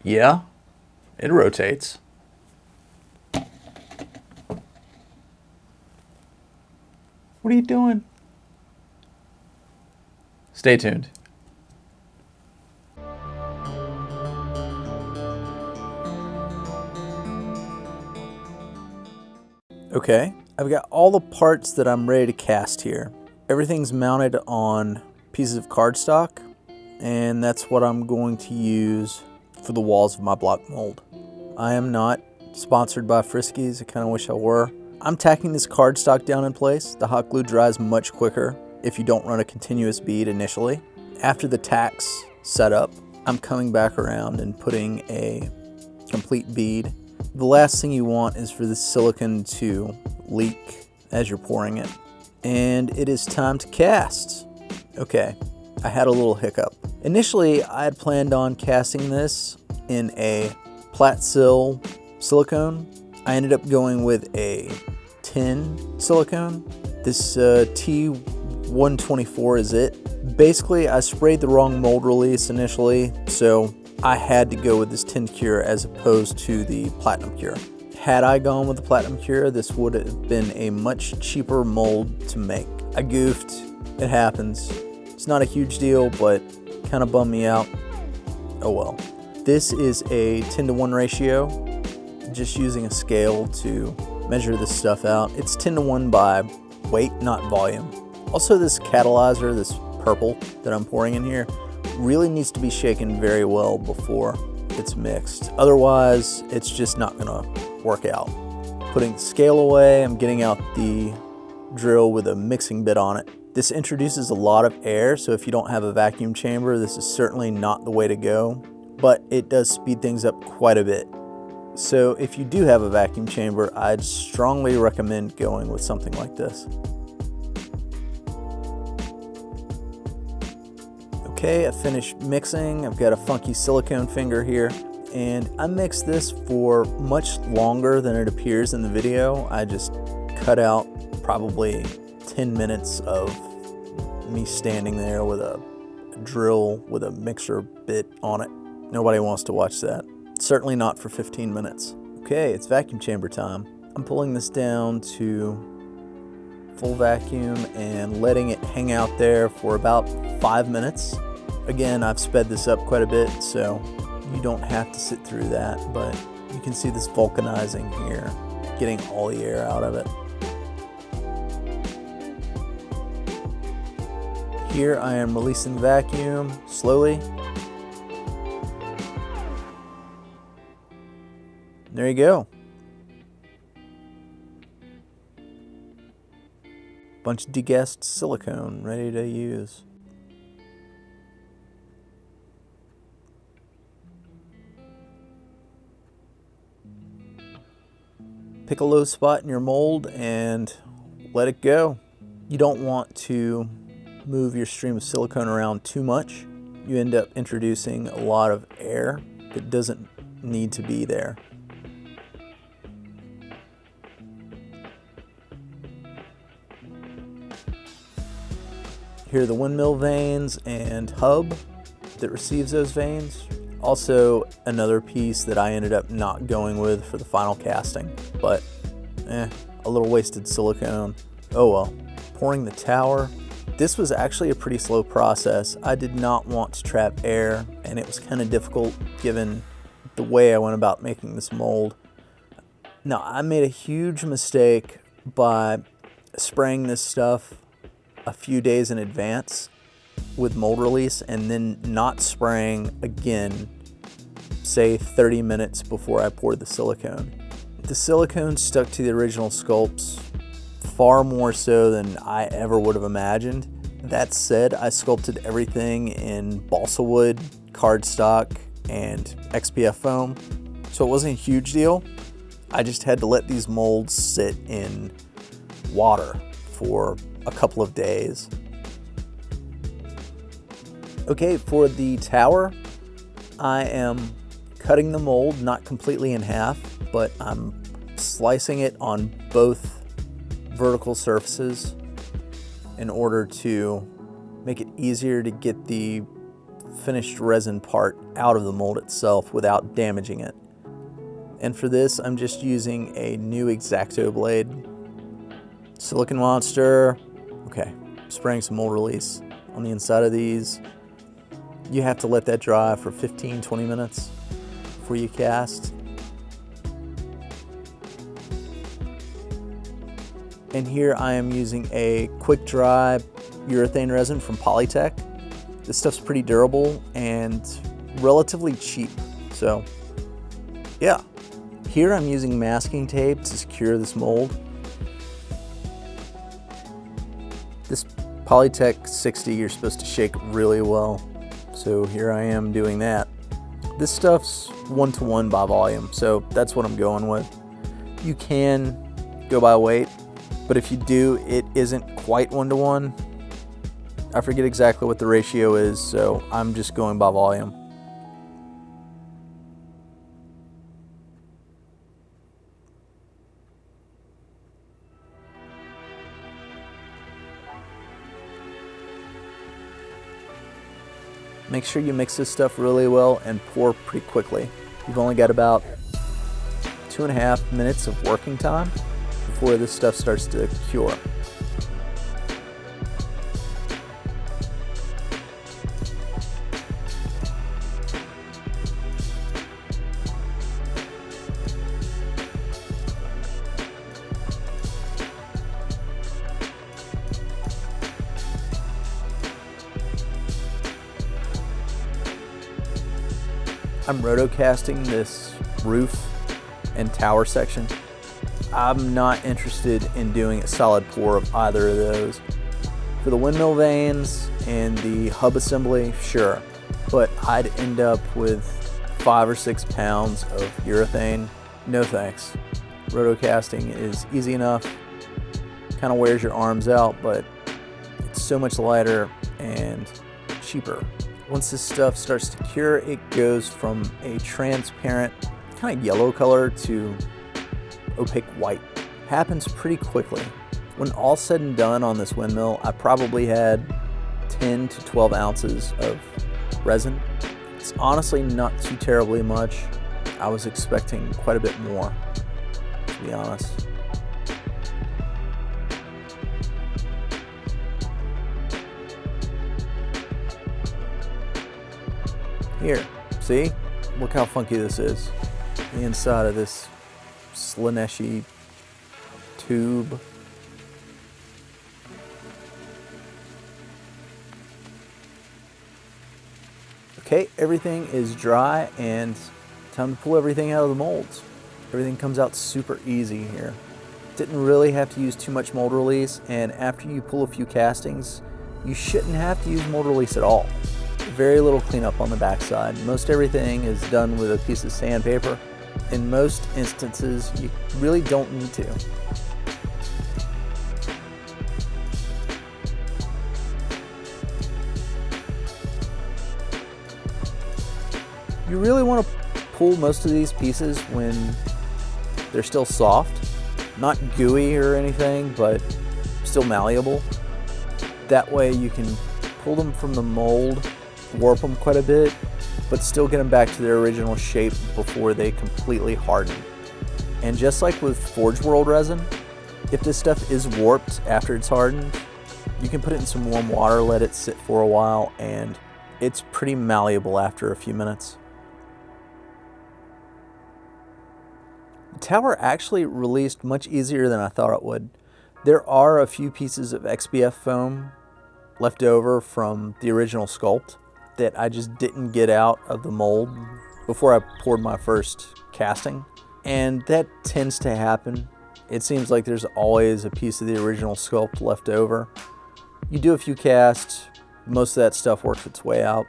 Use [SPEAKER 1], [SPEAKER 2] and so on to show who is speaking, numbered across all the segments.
[SPEAKER 1] Yeah, it rotates. What are you doing? Stay tuned. Okay, I've got all the parts that I'm ready to cast here. Everything's mounted on pieces of cardstock, and that's what I'm going to use for the walls of my block mold. I am not sponsored by Friskies. I kind of wish I were. I'm tacking this cardstock down in place. The hot glue dries much quicker if you don't run a continuous bead initially. After the tack's set up, I'm coming back around and putting a complete bead. The last thing you want is for the silicone to leak as you're pouring it. And it is time to cast. Okay, I had a little hiccup. Initially, I had planned on casting this in a Platsil silicone. I ended up going with a tin silicone. This T124 is it. Basically, I sprayed the wrong mold release initially, so I had to go with this tin cure as opposed to the platinum cure. Had I gone with the platinum cure, this would have been a much cheaper mold to make. I goofed. It happens. It's not a huge deal, but kind of bummed me out. Oh well. This is a 10-to-1 ratio, just using a scale to measure this stuff out. It's 10-to-1 by weight, not volume. Also, this catalyzer, this purple that I'm pouring in here, really needs to be shaken very well before it's mixed. Otherwise, it's just not gonna work out. Putting the scale away, I'm getting out the drill with a mixing bit on it. This introduces a lot of air, so if you don't have a vacuum chamber, this is certainly not the way to go, but it does speed things up quite a bit. So if you do have a vacuum chamber, I'd strongly recommend going with something like this. Okay, I finished mixing. I've got a funky silicone finger here, and I mixed this for much longer than it appears in the video. I just cut out probably 10 minutes of me standing there with a drill with a mixer bit on it. Nobody wants to watch that. Certainly not for 15 minutes. Okay, it's vacuum chamber time. I'm pulling this down to full vacuum and letting it hang out there for about 5 minutes. Again, I've sped this up quite a bit, so you don't have to sit through that, but you can see this vulcanizing here, getting all the air out of it. Here I am releasing the vacuum slowly. There you go. Bunch of degassed silicone ready to use. Pick a low spot in your mold and let it go. You don't want to move your stream of silicone around too much. You end up introducing a lot of air that doesn't need to be there. Here are the windmill vanes and hub that receives those vanes. Also, another piece that I ended up not going with for the final casting, but a little wasted silicone. Oh well. Pouring the tower. This was actually a pretty slow process. I did not want to trap air, and it was kind of difficult given the way I went about making this mold. Now, I made a huge mistake by spraying this stuff a few days in advance with mold release and then not spraying again, say 30 minutes before I poured the silicone. The silicone stuck to the original sculpts far more so than I ever would have imagined. That said, I sculpted everything in balsa wood, cardstock, and XPF foam, so it wasn't a huge deal. I just had to let these molds sit in water for a couple of days. Okay, for the tower, I am cutting the mold, not completely in half, but I'm slicing it on both vertical surfaces in order to make it easier to get the finished resin part out of the mold itself without damaging it. And for this, I'm just using a new X-Acto blade. Silicon Monster. Okay, spraying some mold release on the inside of these. You have to let that dry for 15-20 minutes before you cast. And here I am using a quick dry urethane resin from Polytech. This stuff's pretty durable and relatively cheap. So yeah, here I'm using masking tape to secure this mold. This Polytech 60 you're supposed to shake really well. So here I am doing that. This stuff's 1-to-1 by volume, so that's what I'm going with. You can go by weight, but if you do, it isn't quite 1-to-1. I forget exactly what the ratio is, so I'm just going by volume. Make sure you mix this stuff really well and pour pretty quickly. You've only got about 2.5 minutes of working time before this stuff starts to cure. I'm rotocasting this roof and tower section. I'm not interested in doing a solid pour of either of those. For the windmill vanes and the hub assembly, sure, but I'd end up with 5 or 6 pounds of urethane. No thanks. Rotocasting is easy enough, kind of wears your arms out, but it's so much lighter and cheaper. Once this stuff starts to cure, it goes from a transparent kind of yellow color to opaque white. Happens pretty quickly. When all said and done on this windmill, I probably had 10 to 12 ounces of resin. It's honestly not too terribly much. I was expecting quite a bit more, to be honest. Here, see? Look how funky this is. The inside of this Slaneshi tube. Okay, everything is dry and time to pull everything out of the molds. Everything comes out super easy here. Didn't really have to use too much mold release, and after you pull a few castings, you shouldn't have to use mold release at all. Very little cleanup on the backside. Most everything is done with a piece of sandpaper. In most instances, you really don't need to. You really want to pull most of these pieces when they're still soft. Not gooey or anything, but still malleable. That way you can pull them from the mold, warp them quite a bit, but still get them back to their original shape before they completely harden. And just like with Forge World resin, if this stuff is warped after it's hardened, you can put it in some warm water, let it sit for a while, and it's pretty malleable after a few minutes. The tower actually released much easier than I thought it would. There are a few pieces of XPF foam left over from the original sculpt that I just didn't get out of the mold before I poured my first casting, and that tends to happen. It seems like there's always a piece of the original sculpt left over. You do a few casts, most of that stuff works its way out.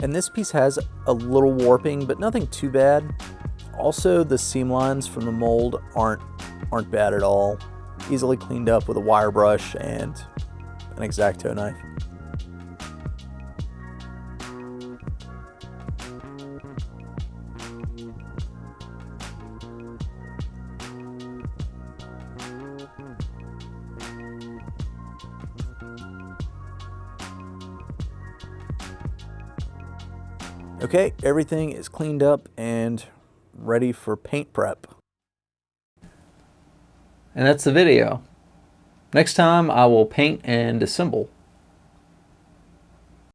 [SPEAKER 1] And this piece has a little warping, but nothing too bad. Also, the seam lines from the mold aren't bad at all. Easily cleaned up with a wire brush and an X-Acto knife. Okay, everything is cleaned up and ready for paint prep.
[SPEAKER 2] And that's the video. Next time I will paint and assemble.